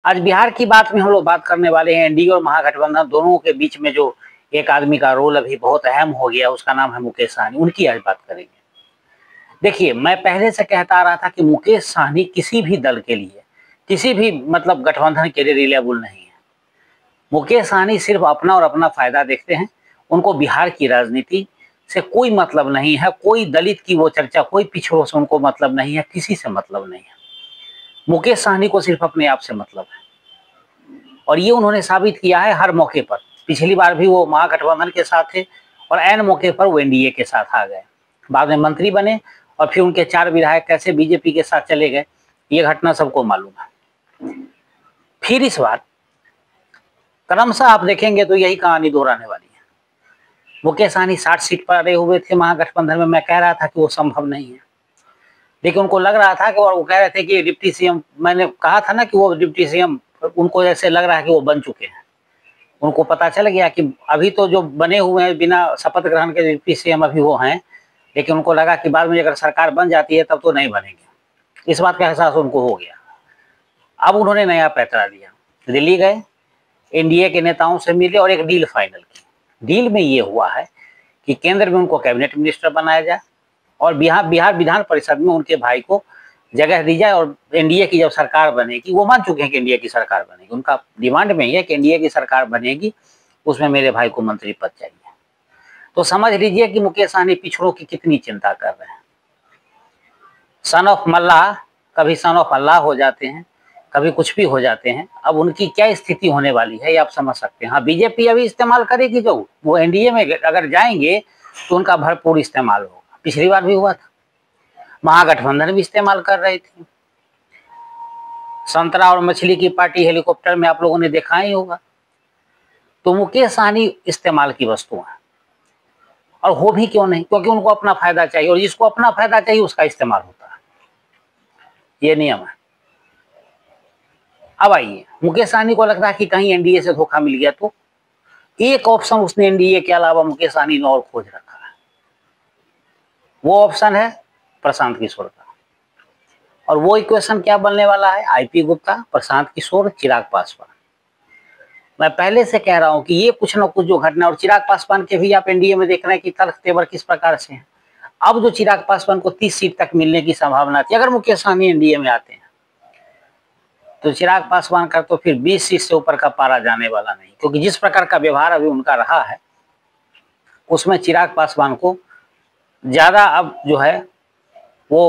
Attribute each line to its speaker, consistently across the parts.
Speaker 1: आज बिहार की बात में हम लोग बात करने वाले हैं एनडीए और महागठबंधन दोनों के बीच में जो एक आदमी का रोल अभी बहुत अहम हो गया, उसका नाम है मुकेश सहनी। उनकी आज बात करेंगे। देखिए, मैं पहले से कहता आ रहा था कि मुकेश सहनी किसी भी दल के लिए, किसी भी मतलब गठबंधन के लिए रिलेबल नहीं है। मुकेश सहनी सिर्फ अपना और अपना फायदा देखते हैं। उनको बिहार की राजनीति से कोई मतलब नहीं है, कोई दलित की वो चर्चा, कोई पिछड़ों से उनको मतलब नहीं है, किसी से मतलब नहीं है। मुकेश सहनी को सिर्फ अपने आप से मतलब है और ये उन्होंने साबित किया है हर मौके पर। पिछली बार भी वो महागठबंधन के साथ थे और ऐन मौके पर वो एनडीए के साथ आ गए। बाद में मंत्री बने और फिर उनके 4 विधायक कैसे बीजेपी के साथ चले गए, ये घटना सबको मालूम है। फिर इस बार क्रमशः आप देखेंगे तो यही कहानी दोहराने वाली है। मुकेश सहनी 60 सीट पर अड़े हुए थे महागठबंधन में। मैं कह रहा था कि वो संभव नहीं है, लेकिन उनको लग रहा था कि वो कह रहे थे कि डिप्टी सीएम, मैंने कहा था ना कि वो डिप्टी सीएम, उनको ऐसे लग रहा है कि वो बन चुके हैं। उनको पता चल गया कि अभी तो जो बने हुए हैं बिना शपथ ग्रहण के डिप्टी सीएम अभी वो हैं, लेकिन उनको लगा कि बाद में अगर सरकार बन जाती है तब तो नहीं बनेंगे। इस बात का एहसास उनको हो गया। अब उन्होंने नया पैंतरा लिया, दिल्ली गए, एनडीए के नेताओं से मिले और एक डील फाइनल की। डील में ये हुआ है कि केंद्र में उनको कैबिनेट मिनिस्टर बनाया जाए और बिहार विधान परिषद में उनके भाई को जगह दी जाए और एनडीए की जब सरकार बनेगी, वो मान चुके हैं कि एनडीए की सरकार बनेगी, उनका डिमांड में ही है कि एनडीए की सरकार बनेगी, उसमें मेरे भाई को मंत्री पद चाहिए। तो समझ लीजिए कि मुकेश सहनी पिछड़ों की कितनी चिंता कर रहे हैं। सन ऑफ मल्लाह कभी सन ऑफ अल्लाह हो जाते हैं, कभी कुछ भी हो जाते हैं। अब उनकी क्या स्थिति होने वाली है ये आप समझ सकते हैं। हाँ, बीजेपी अभी इस्तेमाल करेगी, जो वो एनडीए में अगर जाएंगे तो उनका भरपूर इस्तेमाल होगा। पिछली बार भी हुआ था, महागठबंधन भी इस्तेमाल कर रही थी। संतरा और मछली की पार्टी हेलीकॉप्टर में आप लोगों ने देखा ही होगा। तो मुकेश सहनी इस्तेमाल की वस्तु है, और हो भी क्यों नहीं, क्योंकि उनको अपना फायदा चाहिए और जिसको अपना फायदा चाहिए उसका इस्तेमाल होता है, ये नियम है। अब आइए, मुकेश सहनी को लगता है कि कहीं एनडीए से धोखा मिल गया, तो एक ऑप्शन उसने एनडीए के अलावा मुकेश सहनी ने और खोज रखा है। वो ऑप्शन है प्रशांत किशोर का। और वो इक्वेशन क्या बनने वाला है? आईपी गुप्ता, प्रशांत किशोर, चिराग पासवान। मैं पहले से कह रहा हूं कि ये कुछ ना कुछ जो घटना, और चिराग पासवान के भी आप एनडीए में देख रहे हैं कि तर्क तेवर किस प्रकार से है। अब जो चिराग पासवान को 30 सीट तक मिलने की संभावना थी, अगर मुकेश सहनी एनडीए में आते हैं तो चिराग पासवान का तो फिर 20 सीट से ऊपर का पारा जाने वाला नहीं, क्योंकि जिस प्रकार का व्यवहार अभी उनका रहा है उसमें चिराग पासवान को ज्यादा अब जो है वो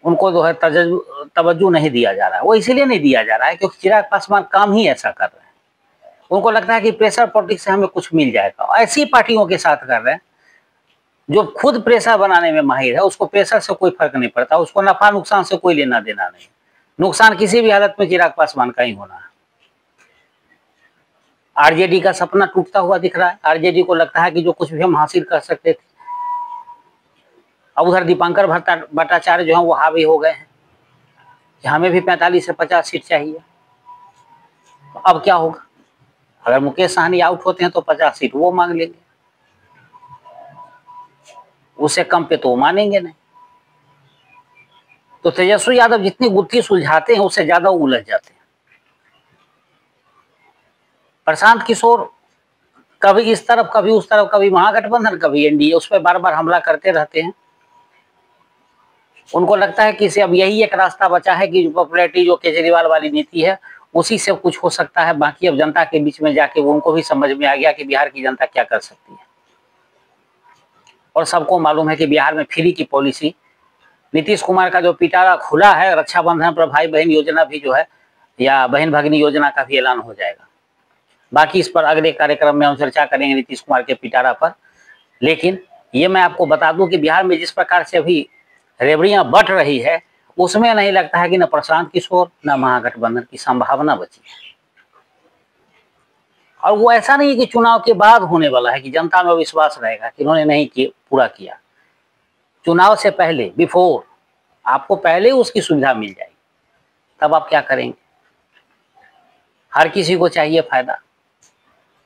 Speaker 1: उनको जो है तवज्जो नहीं दिया जा रहा है। वो इसीलिए नहीं दिया जा रहा है क्योंकि चिराग पासवान काम ही ऐसा कर रहे हैं। उनको लगता है कि प्रेशर पॉलिटिक्स से हमें कुछ मिल जाएगा। ऐसी पार्टियों के साथ कर रहे हैं जो खुद प्रेशर बनाने में माहिर है, उसको प्रेशर से कोई फर्क नहीं पड़ता, उसको नफा नुकसान से कोई लेना देना नहीं। नुकसान किसी भी हालत में चिराग पासवान का ही होना है। आरजेडी का सपना टूटता हुआ दिख रहा है। आरजेडी को लगता है कि जो कुछ भी हम हासिल कर सकते थे, अब उधर दीपांकर भट्टाचार्य जो है वो हावी हो गए हैं कि हमें भी 45 से 50 सीट चाहिए। तो अब क्या होगा? अगर मुकेश सहनी आउट होते हैं तो 50 सीट वो मांग लेंगे, उससे कम पे तो वो मानेंगे नहीं। तो तेजस्वी यादव जितनी गुत्थी सुलझाते हैं उससे ज्यादा उलझ जाते हैं। प्रशांत किशोर कभी इस तरफ कभी उस तरफ, कभी महागठबंधन कभी एनडीए, उस पर बार बार हमला करते रहते हैं। उनको लगता है कि इसे अब यही एक रास्ता बचा है कि पॉपुलैरिटी जो केजरीवाल वाली नीति है उसी से कुछ हो सकता है। बाकी अब जनता के बीच में जाके वो उनको भी समझ में आ गया कि बिहार की जनता क्या कर सकती है। और सबको मालूम है कि बिहार में फ्री की पॉलिसी, नीतीश कुमार का जो पिटारा खुला है, रक्षाबंधन पर भाई बहन योजना भी जो है, या बहन भगिनी योजना का भी ऐलान हो जाएगा। बाकी इस पर अगले कार्यक्रम में हम चर्चा करेंगे नीतीश कुमार के पिटारा पर। लेकिन ये मैं आपको बता दूं कि बिहार में जिस प्रकार से अभी रेवड़ियां बट रही है उसमें नहीं लगता है कि न प्रशांत किशोर न महागठबंधन की संभावना बची है। और वो ऐसा नहीं है कि चुनाव के बाद होने वाला है कि जनता में विश्वास रहेगा कि इन्होंने नहीं पूरा किया। चुनाव से पहले, बिफोर, आपको पहले उसकी सुविधा मिल जाएगी, तब आप क्या करेंगे? हर किसी को चाहिए फायदा।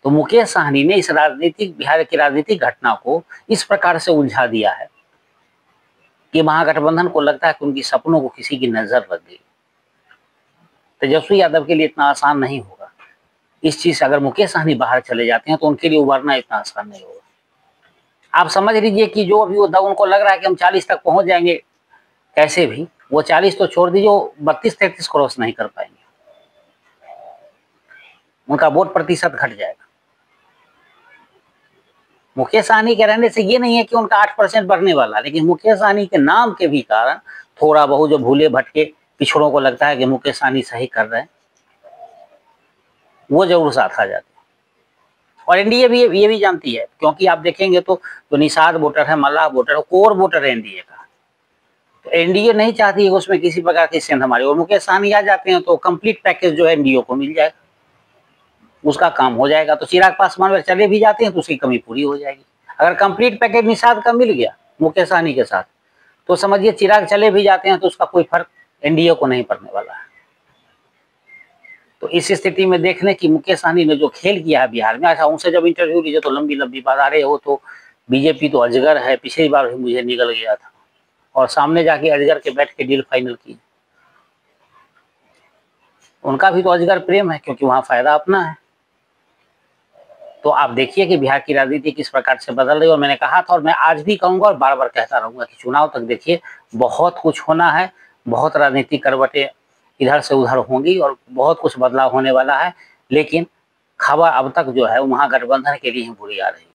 Speaker 1: तो मुकेश सहनी ने इस राजनीतिक, बिहार की राजनीतिक घटना को इस प्रकार से उलझा दिया है कि महागठबंधन को लगता है कि उनकी सपनों को किसी की नजर लग गई। तेजस्वी यादव के लिए इतना आसान नहीं होगा इस चीज से। अगर मुकेश सहनी बाहर चले जाते हैं तो उनके लिए उभरना इतना आसान नहीं होगा। आप समझ लीजिए कि जो अभी उनको लग रहा है कि हम 40 तक पहुंच जाएंगे कैसे भी, वो 40 तो छोड़ दीजिए, वो 32-33 क्रॉस नहीं कर पाएंगे, उनका वोट प्रतिशत घट जाएगा। मुकेश सहनी के रहने से ये नहीं है कि उनका 8% बढ़ने वाला, लेकिन मुकेश सहनी के नाम के भी कारण थोड़ा बहुत जो भूले भटके पिछड़ों को लगता है कि मुकेश सहनी सही कर रहे हैं, वो जरूर साथ आ जाते हैं। और एनडीए भी ये भी जानती है, क्योंकि आप देखेंगे तो जो निषाद वोटर है, मल्लाह वोटर है, कोर वोटर है एनडीए का, तो एनडीए नहीं चाहती है उसमें किसी प्रकार की सेंध हमारी। और मुकेश सहनी आ जाते हैं तो कंप्लीट पैकेज जो है एनडीए को मिल जाएगा, उसका काम हो जाएगा। तो चिराग पासवान अगर चले भी जाते हैं तो उसकी कमी पूरी हो जाएगी। अगर कंप्लीट पैकेज निषाद का मिल गया मुकेश सहनी के साथ, तो समझिए चिराग चले भी जाते हैं तो उसका कोई फर्क एनडीए को नहीं पड़ने वाला है। तो इस स्थिति में देख लें कि मुकेश सहनी ने जो खेल किया है बिहार में। अच्छा, उनसे जब इंटरव्यू लीजिए तो लंबी लंबी बात आ रही हो, तो बीजेपी तो अजगर है, पिछली बार भी मुझे निकल गया था, और सामने जाके अजगर के बैठ के डील फाइनल की। उनका भी तो अजगर प्रेम है, क्योंकि वहां फायदा अपना है। तो आप देखिए कि बिहार की राजनीति किस प्रकार से बदल रही है। और मैंने कहा था, और मैं आज भी कहूंगा और बार बार कहता रहूंगा कि चुनाव तक देखिए बहुत कुछ होना है, बहुत राजनीतिक करवटें इधर से उधर होंगी और बहुत कुछ बदलाव होने वाला है। लेकिन खबर अब तक जो है महागठबंधन के लिए ही बुरी आ रही है।